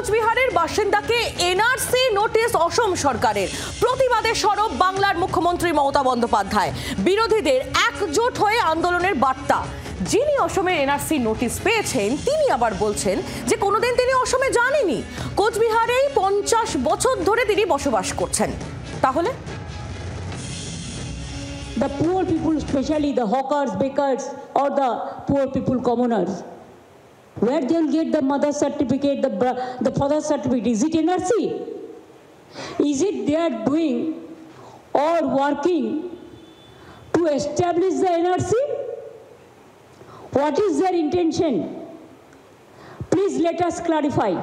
কোচবিহারের বাসিন্দাকে NRC notice অসম সরকারের। প্রতিবাদে সরব বাংলার মুখ্যমন্ত্রী মমতা বন্দ্যোপাধ্যায়। বিরোধীদের একজোট হয়ে আন্দোলনের বার্তা। যিনি অসমে এনআরসি নোটিশ পেয়েছেন তিনি আবার বলছেন যে কোনোদিন তিনি অসমে যাননি, কোচবিহারেই 50 বছর ধরে তিনি বসবাস করছেন। তাহলে the poor people, especially the hawkers, bakers, or the poor people, commoners, where they'll get the mother certificate, the father certificate? Is it NRC? Is it they are doing or working to establish the NRC? What is their intention? Please let us clarify.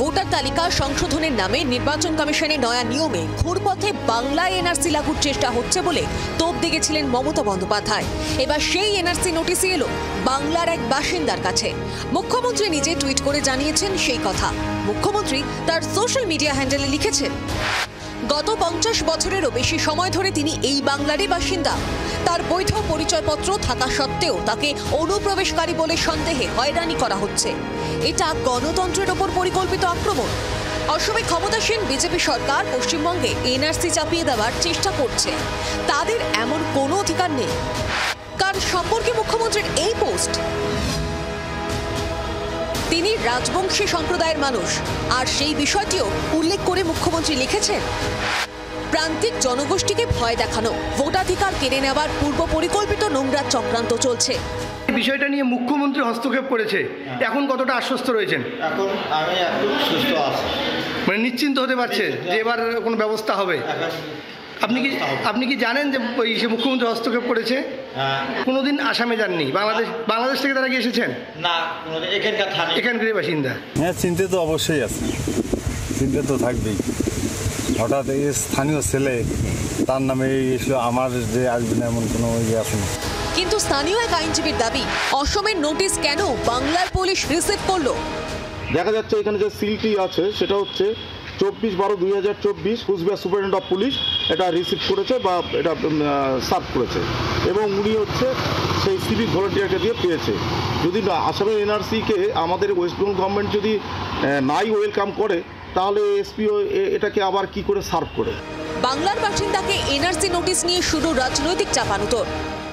Voter তালিকা সংশোধনের নামে নির্বাচন কমিশনের নয়া নিয়মে ঘুরপথে বাংলায় NRC লাগুর চেষ্টা হচ্ছে বলে তোপ দেগেছিলেন মমতা বন্দ্যোপাধ্যায়। এবার সেই এনআরসি নোটিশই এলো বাংলার এক বাসিন্দার কাছে। মুখ্যমন্ত্রী নিজে টুইট করে জানিয়েছেন সেই কথা। মুখ্যমন্ত্রী তার সোশ্যাল মিডিয়া হ্যান্ডেলে লিখেছেন, গত 50 বছরেরও বেশি সময় ধরে তিনি এই বাংলারই বাসিন্দা। তার বৈধ পরিচয়পত্র থাকা সত্ত্বেও তাকে অনুপ্রবেশকারী বলে সন্দেহে হয়রানি করা হচ্ছে। এটা গণতন্ত্রের ওপর পরিকল্পিত আক্রমণ। অসমে ক্ষমতাসীন বিজেপি সরকার পশ্চিমবঙ্গে এনআরসি চাপিয়ে দেওয়ার চেষ্টা করছে। তাদের এমন কোনো অধিকার নেই। কার সম্পর্কে মুখ্যমন্ত্রীর এই পোস্ট? তিনি রাজবংশী সম্প্রদায়ের মানুষ, আর সেই বিষয়টিও উল্লেখ করে মুখ্যমন্ত্রী লিখেছেন, প্রান্তিক জনগোষ্ঠীকে ভয় দেখানো, ভোটাধিকার কেড়ে নেওয়ার পূর্ব পরিকল্পিত নোংরা চক্রান্ত চলছে। বিষয়টা নিয়ে মুখ্যমন্ত্রী হস্তক্ষেপ করেছে, এখন কতটা আশ্বস্ত রয়েছেন? এখন আমি একটু সুস্থ আছি, মানে নিশ্চিন্ত হতে পারছে যে এবার কোনো ব্যবস্থা হবে। আপনি কি জানেন যে সে মুখ্যমন্ত্রী হস্তক্ষেপ করেছে? কোনোদিন আসামে যাননি, বাংলাদেশ থেকে তারা কি এসেছেন? না, এখানকারই বাসিন্দা। হ্যাঁ, চিন্তা তো অবশ্যই আছে, চিন্তা তো থাকবেই। হঠাৎ এই স্থানীয় ছেলে তার নামে এসলো, আমার যে আসবে না এমন কোনো ইয়ে আছে না। কিন্তু স্থানীয় এক আইনজীবীর দাবি, অসমের নোটিশ কেন বাংলার পুলিশ রিসিভ করলো? দেখা যাচ্ছে এখানে যে সিলটি আছে সেটা হচ্ছে 24/12/2024 কুচবিহার সুপারিনটেন্ডেন্ট অফ পুলিশ এটা রিসিভ করেছে বা এটা সার্ভ করেছে, এবং উনি হচ্ছে সেই সিভিক ভলেন্টিয়ারকে দিয়ে পেয়েছে। যদি আসামের এনআরসিকে আমাদের ওয়েস্ট বেঙ্গল গভর্নমেন্ট যদি নাই ওয়েলকাম করে, তাহলে এসপিও এটাকে আবার কি করে সার্ভ করে? বাংলার বাসিন্দাকে এনআরসি নোটিশ নিয়ে শুরু রাজনৈতিক চাপানুতোর।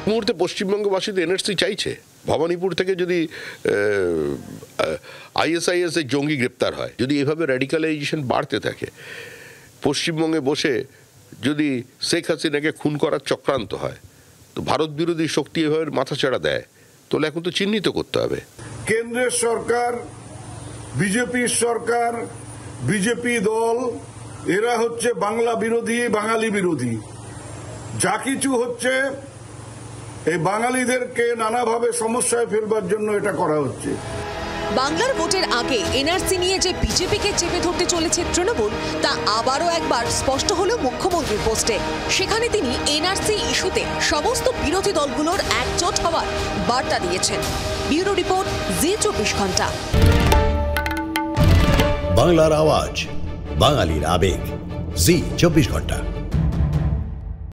মুহূর্তে পশ্চিমবঙ্গবাসী তো এনআরসি চাইছে। ভবানীপুর থেকে যদি আইএসআইএস এর জঙ্গি গ্রেপ্তার হয়, যদি এভাবে র্যাডিক্যালাইজেশন বাড়তে থাকে, পশ্চিমবঙ্গে বসে যদি শেখ হাসিনাকে খুন করার চক্রান্ত হয়, তো ভারত বিরোধী শক্তি এভাবে মাথাচাড়া দেয়, তাহলে এখন তো চিহ্নিত করতে হবে। কেন্দ্রের সরকার, বিজেপির সরকার, বিজেপি দল, এরা হচ্ছে বাংলা বিরোধী, বাঙালি বিরোধী। যা কিছু হচ্ছে এই বাঙালিদেরকে নানাভাবে সমস্যায় ফেলবার জন্য এটা করা হচ্ছে। বাংলার ভোটের আগে এনআরসি নিয়ে যে বিজেপিকে চেপে ধরতে চলেছে তৃণমূল, তা আবারও একবার স্পষ্ট হলো মুখ্যমন্ত্রীর পোস্টে। সেখানে তিনি এনআরসি ইস্যুতে সমস্ত বিরোধী দলগুলোর একজোট হওয়ার বার্তা দিয়েছেন। ব্যুরো রিপোর্ট, জি 24 ঘন্টা। বাংলার আওয়াজ, বাঙালির আবেগ, জি 24 ঘন্টা।